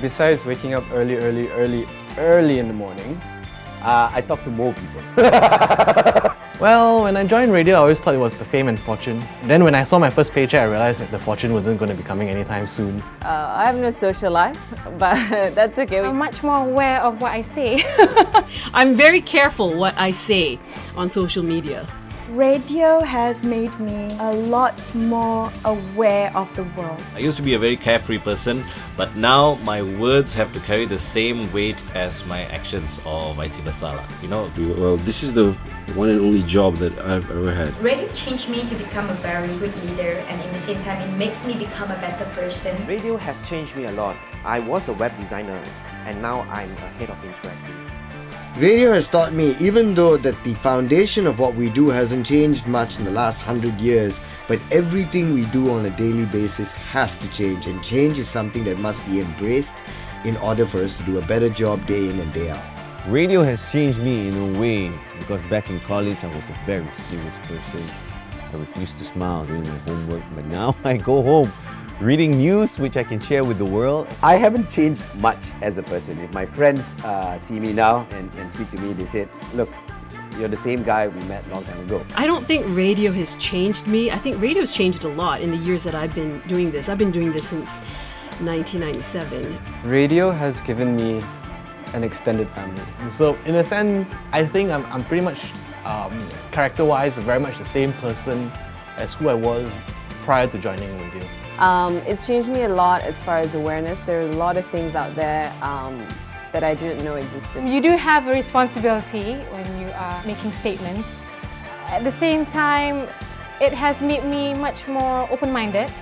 Besides waking up early in the morning, I talk to more people. Well, when I joined radio, I always thought it was the fame and fortune. Then when I saw my first paycheck, I realized that the fortune wasn't going to be coming anytime soon. I have no social life, but that's okay. I'm much more aware of what I say. I'm very careful what I say on social media. Radio has made me a lot more aware of the world. I used to be a very carefree person, but now my words have to carry the same weight as my actions or vice versa. You know? Well, this is the one and only job that I've ever had. Radio changed me to become a very good leader, and at the same time it makes me become a better person. Radio has changed me a lot. I was a web designer and now I'm a head of interactive. Radio has taught me, even though that the foundation of what we do hasn't changed much in the last 100 years, but everything we do on a daily basis has to change, and change is something that must be embraced in order for us to do a better job day in and day out. Radio has changed me in a way because back in college I was a very serious person. I refused to smile doing my homework, but now I go home reading news which I can share with the world. I haven't changed much as a person. If my friends see me now and speak to me, they said, look, you're the same guy we met a long time ago. I don't think radio has changed me. I think radio's changed a lot in the years that I've been doing this. I've been doing this since 1997. radio has given me an extended family. So in a sense, I think I'm pretty much character-wise very much the same person as who I was prior to joining radio. It's changed me a lot as far as awareness. There are a lot of things out there that I didn't know existed. You do have a responsibility when you are making statements. At the same time, it has made me much more open-minded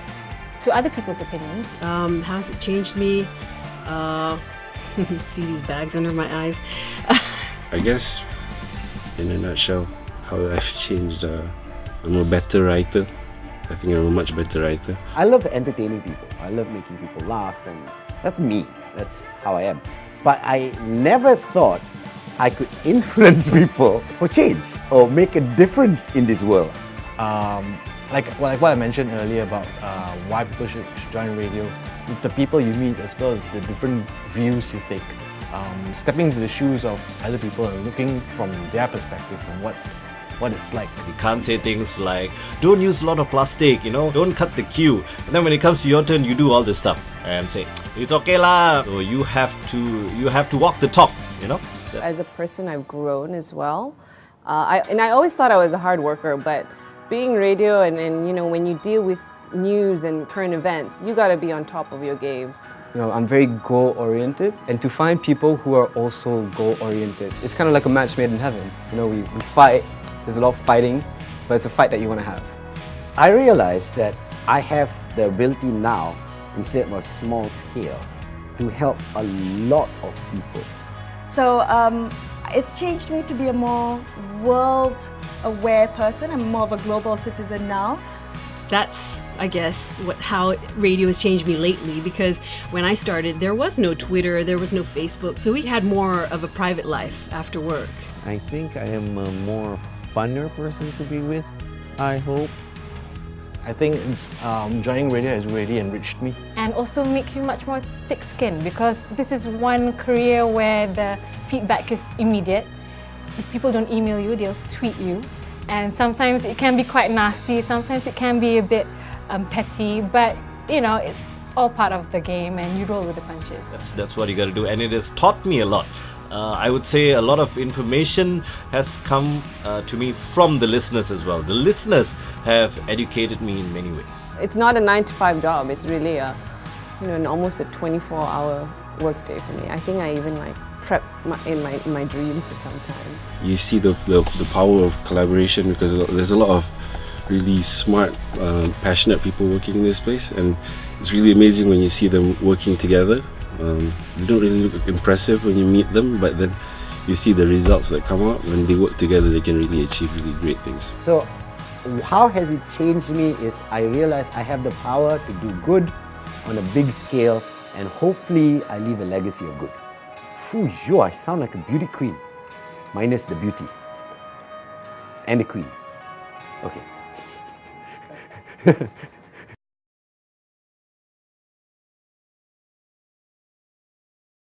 to other people's opinions. How has it changed me? See these bags under my eyes. I guess, in a nutshell, how I've changed, I'm a better writer. I think I'm a much better writer. I love entertaining people. I love making people laugh, and that's me. That's how I am. But I never thought I could influence people for change or make a difference in this world. Like what I mentioned earlier about why people should join radio, the people you meet as well as the different views you take. Stepping into the shoes of other people and looking from their perspective from what it's like. You can't say things like, don't use a lot of plastic, you know, don't cut the queue. And then when it comes to your turn, you do all this stuff and say, it's okay lah. So you have to walk the talk, you know. As a person, I've grown as well. I always thought I was a hard worker, but being radio and you know, when you deal with news and current events, you got to be on top of your game. You know, I'm very goal-oriented, and to find people who are also goal-oriented, it's kind of like a match made in heaven. You know, we fight. There's a lot of fighting, but it's a fight that you want to have. I realized that I have the ability now, instead of a small scale, to help a lot of people. So it's changed me to be a more world-aware person. I'm more of a global citizen now. That's, I guess, how radio has changed me lately, because when I started, there was no Twitter, there was no Facebook, so we had more of a private life after work. I think I am a more funner person to be with, I hope. I think joining radio has really enriched me. And also make you much more thick-skinned, because this is one career where the feedback is immediate. If people don't email you, they'll tweet you. And sometimes it can be quite nasty, sometimes it can be a bit petty, but you know, it's all part of the game and you roll with the punches. That's what you got to do, and it has taught me a lot. I would say a lot of information has come to me from the listeners as well. The listeners have educated me in many ways. It's not a 9-to-5 job. It's really almost a 24-hour workday for me. I think I even prep in my dreams sometimes. You see the power of collaboration, because there's a lot of really smart, passionate people working in this place, and it's really amazing when you see them working together. They don't really look impressive when you meet them, but then you see the results that come out. When they work together, they can really achieve really great things. So how has it changed me is I realized I have the power to do good on a big scale, and hopefully I leave a legacy of good. Phew, I sound like a beauty queen, minus the beauty and the queen. Okay.